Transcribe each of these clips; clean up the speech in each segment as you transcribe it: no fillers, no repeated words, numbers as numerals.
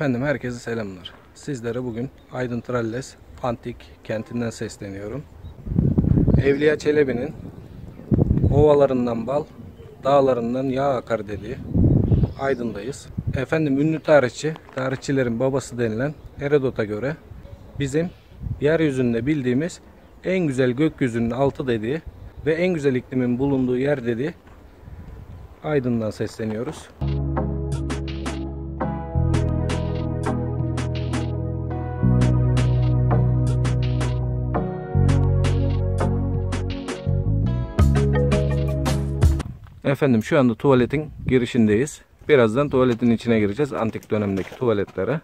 Efendim herkese selamlar. Sizlere bugün Aydın Tralles Antik kentinden sesleniyorum. Evliya Çelebi'nin ovalarından bal, dağlarından yağ akar dediği Aydın'dayız. Efendim ünlü tarihçilerin babası denilen Herodot'a göre bizim yeryüzünde bildiğimiz en güzel gökyüzünün altı dediği ve en güzel iklimin bulunduğu yer dediği Aydın'dan sesleniyoruz. Efendim şu anda tuvaletin girişindeyiz. Birazdan tuvaletin içine gireceğiz. Antik dönemdeki tuvaletlere.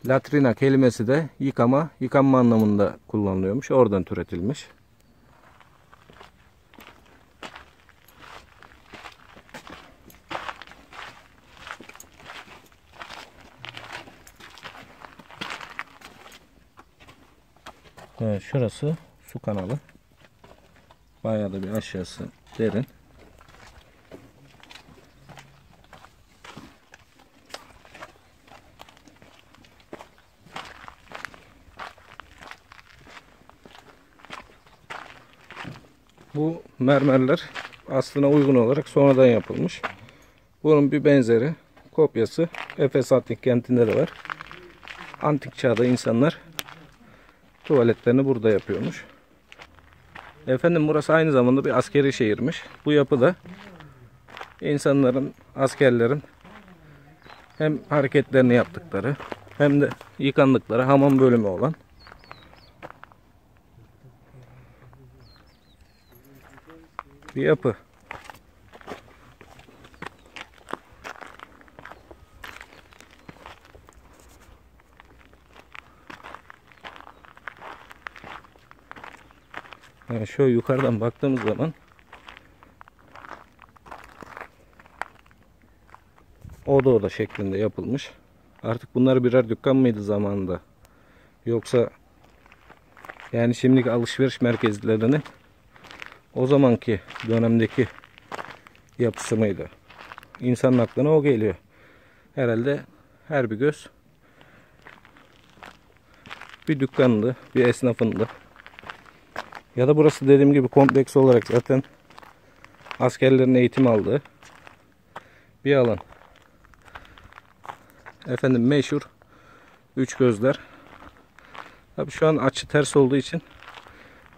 Latrina kelimesi de yıkama, yıkanma anlamında kullanılıyormuş. Oradan türetilmiş. Evet, şurası su kanalı. Bayağı da bir aşağısı derin. Bu mermerler aslına uygun olarak sonradan yapılmış. Bunun bir benzeri, kopyası Efes Antik kentinde de var. Antik çağda insanlar tuvaletlerini burada yapıyormuş. Efendim burası aynı zamanda bir askeri şehirmiş. Bu yapıda insanların, askerlerin hem hareketlerini yaptıkları hem de yıkandıkları hamam bölümü olan bir yapı. Yani şöyle yukarıdan baktığımız zaman oda şeklinde yapılmış. Artık bunlar birer dükkan mıydı zamanında? Yoksa yani şimdiki alışveriş merkezlerini o zamanki dönemdeki yapısı mıydı? İnsanın aklına o geliyor. Herhalde her bir göz bir dükkandı, bir esnafındı. Ya da burası dediğim gibi kompleks olarak zaten askerlerin eğitim aldığı bir alan. Efendim meşhur üç gözler. Tabii şu an açı ters olduğu için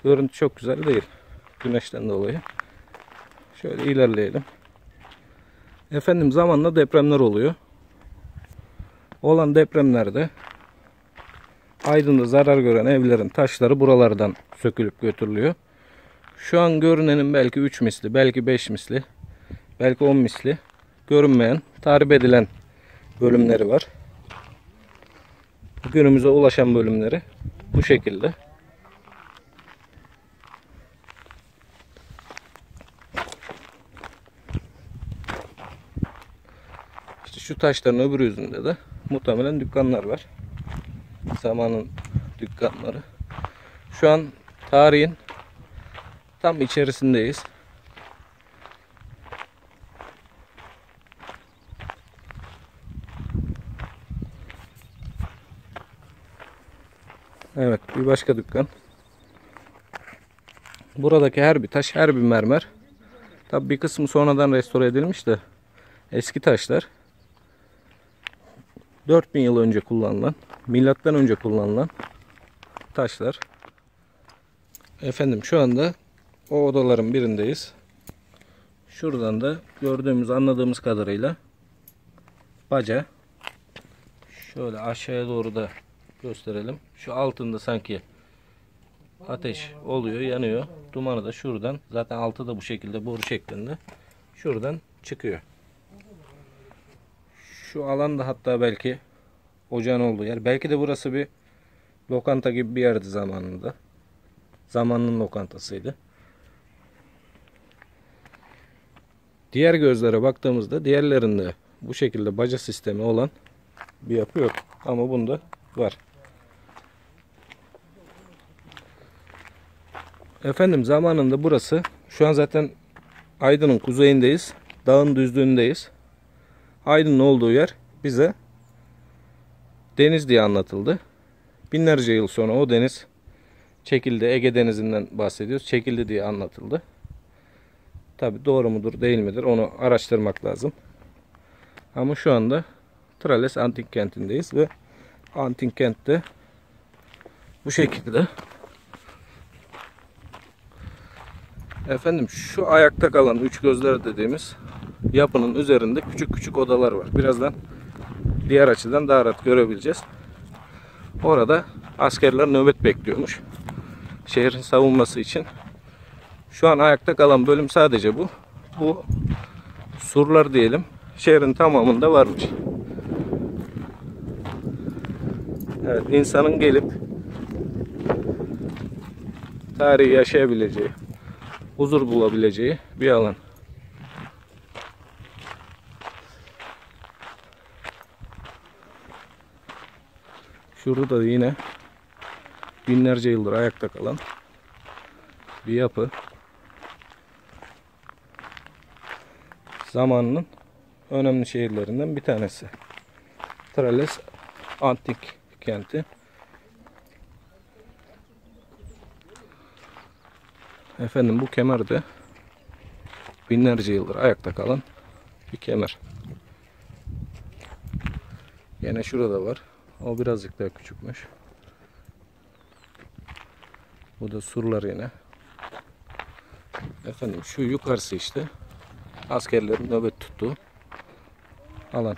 görüntü çok güzel değil. Güneşten dolayı. Şöyle ilerleyelim. Efendim zamanla depremler oluyor. Olan depremlerde Aydın'da zarar gören evlerin taşları buralardan sökülüp götürülüyor. Şu an görünenin belki 3 misli, belki 5 misli, belki 10 misli görünmeyen, tahrip edilen bölümleri var. Günümüze ulaşan bölümleri bu şekilde. İşte şu taşların öbür yüzünde de muhtemelen dükkanlar var. Zamanın dükkanları. Şu an tarihin tam içerisindeyiz. Evet, bir başka dükkan. Buradaki her bir taş, her bir mermer. Tabii bir kısmı sonradan restore edilmiş de eski taşlar. 4000 yıl önce kullanılan, milattan önce kullanılan taşlar. Efendim şu anda o odaların birindeyiz. Şuradan da gördüğümüz, anladığımız kadarıyla baca. Şöyle aşağıya doğru da gösterelim. Şu altında sanki ateş oluyor, yanıyor. Dumanı da şuradan, zaten altı da bu şekilde boru şeklinde şuradan çıkıyor. Şu alanda hatta belki ocağın olduğu yer. Belki de burası bir lokanta gibi bir yerdi zamanında. Zamanın lokantasıydı. Diğer gözlere baktığımızda diğerlerinde bu şekilde baca sistemi olan bir yapı yok. Ama bunda var. Efendim zamanında burası, şu an zaten Aydın'ın kuzeyindeyiz. Dağın düzlüğündeyiz. Aydın'ın olduğu yer bize deniz diye anlatıldı. Binlerce yıl sonra o deniz çekildi. Ege Denizi'nden bahsediyoruz. Çekildi diye anlatıldı. Tabi doğru mudur değil midir onu araştırmak lazım. Ama şu anda Tralles Antik Kenti'ndeyiz ve Antik Kent'te bu şekilde. Efendim şu ayakta kalan üç gözler dediğimiz yapının üzerinde küçük küçük odalar var. Birazdan diğer açıdan daha rahat görebileceğiz. Orada askerler nöbet bekliyormuş. Şehrin savunması için. Şu an ayakta kalan bölüm sadece bu. Bu surlar diyelim. Şehrin tamamında varmış. Evet, insanın gelip tarihi yaşayabileceği, huzur bulabileceği bir alan. Şurada da yine binlerce yıldır ayakta kalan bir yapı. Zamanının önemli şehirlerinden bir tanesi. Tralles Antik Kenti. Efendim bu kemer de binlerce yıldır ayakta kalan bir kemer. Yine şurada var. O birazcık daha küçükmüş. Bu da surlar yine. Efendim şu yukarısı işte askerlerin nöbet tuttuğu alan.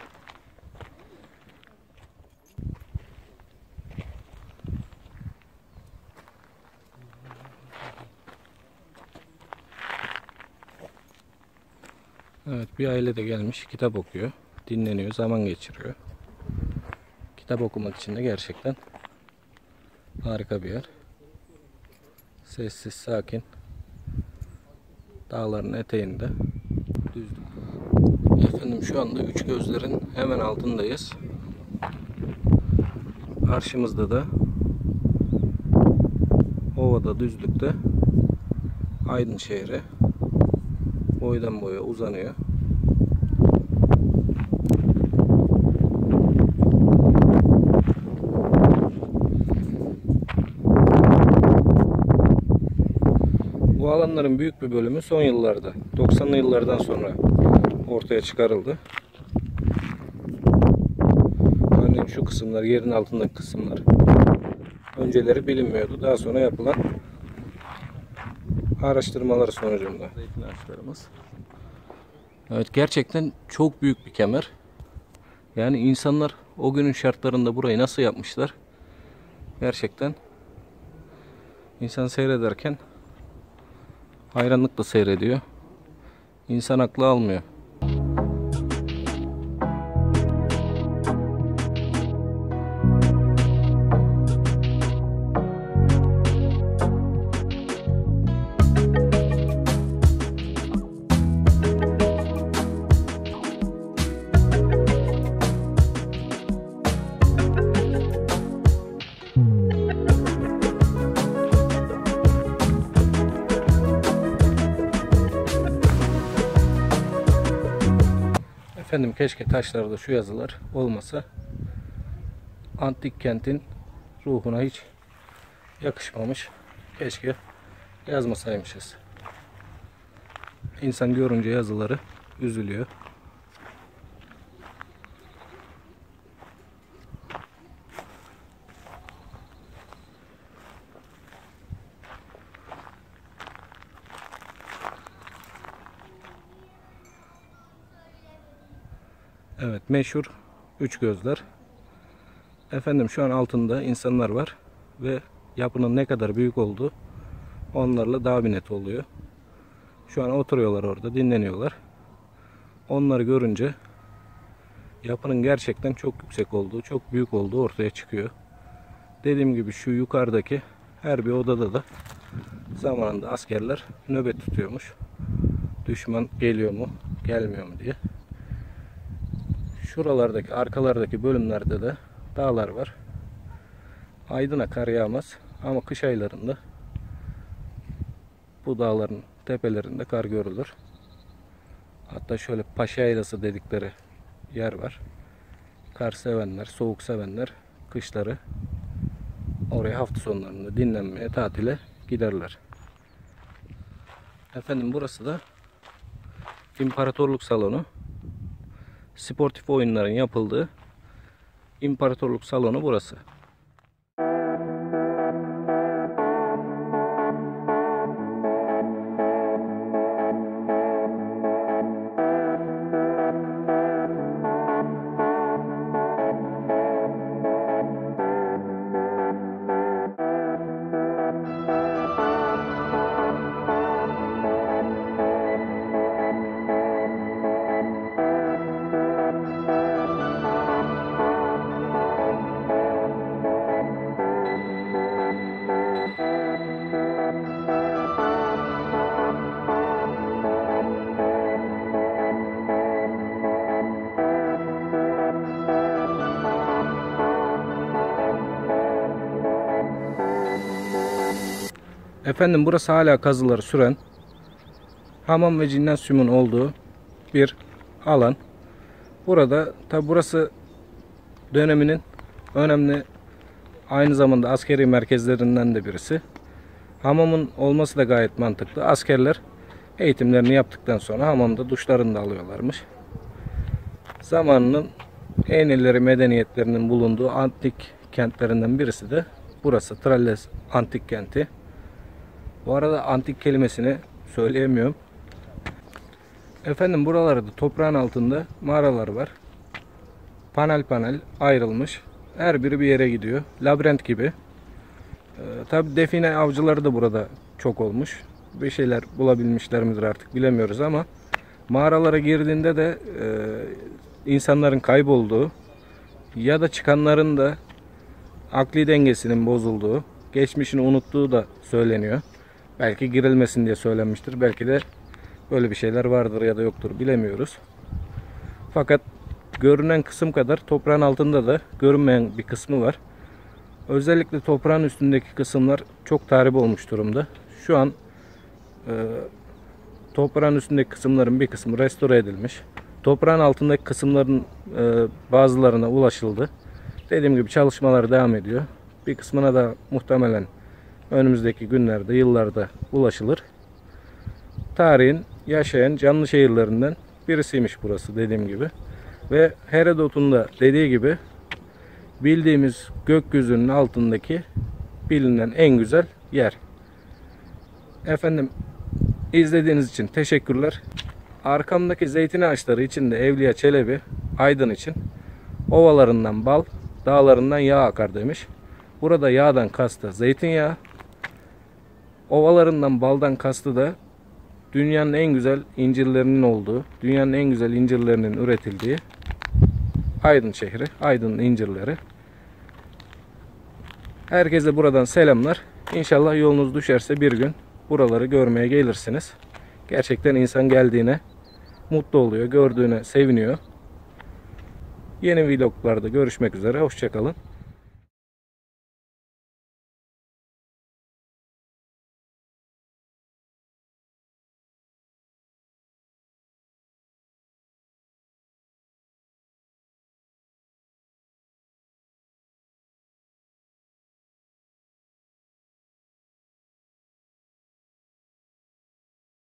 Evet, bir aile de gelmiş kitap okuyor, dinleniyor, zaman geçiriyor. Kitap okumak için de gerçekten harika bir yer. Sessiz, sakin. Dağların eteğinde. Düzlük. Efendim şu anda üç gözlerin hemen altındayız. Karşımızda da ovada, düzlükte Aydın şehri boydan boya uzanıyor. Bu alanların büyük bir bölümü son yıllarda, 90'lı yıllardan sonra ortaya çıkarıldı. Örneğin şu kısımlar, yerin altındaki kısımlar önceleri bilinmiyordu. Daha sonra yapılan araştırmalar sonucunda. Evet, gerçekten çok büyük bir kemer. Yani insanlar o günün şartlarında burayı nasıl yapmışlar? Gerçekten insan seyrederken hayranlıkla seyrediyor. İnsan aklı almıyor. Efendim keşke taşlarda şu yazılar olmasa. Antik kentin ruhuna hiç yakışmamış. Keşke yazmasaymışız. İnsan görünce yazıları üzülüyor. Evet, meşhur üç gözler. Efendim şu an altında insanlar var ve yapının ne kadar büyük olduğu onlarla daha bir net oluyor. Şu an oturuyorlar orada, dinleniyorlar. Onları görünce yapının gerçekten çok yüksek olduğu, çok büyük olduğu ortaya çıkıyor. Dediğim gibi şu yukarıdaki her bir odada da zamanında askerler nöbet tutuyormuş. Düşman geliyor mu, gelmiyor mu diye. Şuralardaki, arkalardaki bölümlerde de dağlar var. Aydın'a kar yağmaz ama kış aylarında bu dağların tepelerinde kar görülür. Hatta şöyle Paşa Yaylası dedikleri yer var. Kar sevenler, soğuk sevenler kışları oraya hafta sonlarında dinlenmeye, tatile giderler. Efendim burası da İmparatorluk Salonu. Sportif oyunların yapıldığı İmparatorluk Salonu burası. Efendim burası hala kazıları süren, hamam ve jimnasyumun olduğu bir alan. Burada tabi burası döneminin önemli, aynı zamanda askeri merkezlerinden de birisi. Hamamın olması da gayet mantıklı. Askerler eğitimlerini yaptıktan sonra hamamda duşlarını da alıyorlarmış. Zamanının en ileri medeniyetlerinin bulunduğu antik kentlerinden birisi de burası. Tralles Antik Kenti. Bu arada antik kelimesini söyleyemiyorum. Efendim buralarda toprağın altında mağaralar var. Panel panel ayrılmış. Her biri bir yere gidiyor. Labirent gibi. Tabi define avcıları da burada çok olmuş. Bir şeyler bulabilmişler midir artık bilemiyoruz ama mağaralara girdiğinde de insanların kaybolduğu ya da çıkanların da akli dengesinin bozulduğu, geçmişini unuttuğu da söyleniyor. Belki girilmesin diye söylenmiştir. Belki de böyle bir şeyler vardır ya da yoktur bilemiyoruz. Fakat görünen kısım kadar toprağın altında da görünmeyen bir kısmı var. Özellikle toprağın üstündeki kısımlar çok tahrip olmuş durumda. Şu an toprağın üstündeki kısımların bir kısmı restore edilmiş. Toprağın altındaki kısımların bazılarına ulaşıldı. Dediğim gibi çalışmalar devam ediyor. Bir kısmına da muhtemelen önümüzdeki günlerde, yıllarda ulaşılır. Tarihin yaşayan canlı şehirlerinden birisiymiş burası dediğim gibi. Ve Herodot'un da dediği gibi bildiğimiz gökyüzünün altındaki bilinen en güzel yer. Efendim izlediğiniz için teşekkürler. Arkamdaki zeytin ağaçları içinde Evliya Çelebi Aydın için ovalarından bal, dağlarından yağ akar demiş. Burada yağdan kastı zeytinyağı, ovalarından baldan kastı da dünyanın en güzel incirlerinin olduğu, dünyanın en güzel incirlerinin üretildiği Aydın şehri, Aydın incirleri. Herkese buradan selamlar. İnşallah yolunuz düşerse bir gün buraları görmeye gelirsiniz. Gerçekten insan geldiğine mutlu oluyor, gördüğüne seviniyor. Yeni vloglarda görüşmek üzere, hoşça kalın.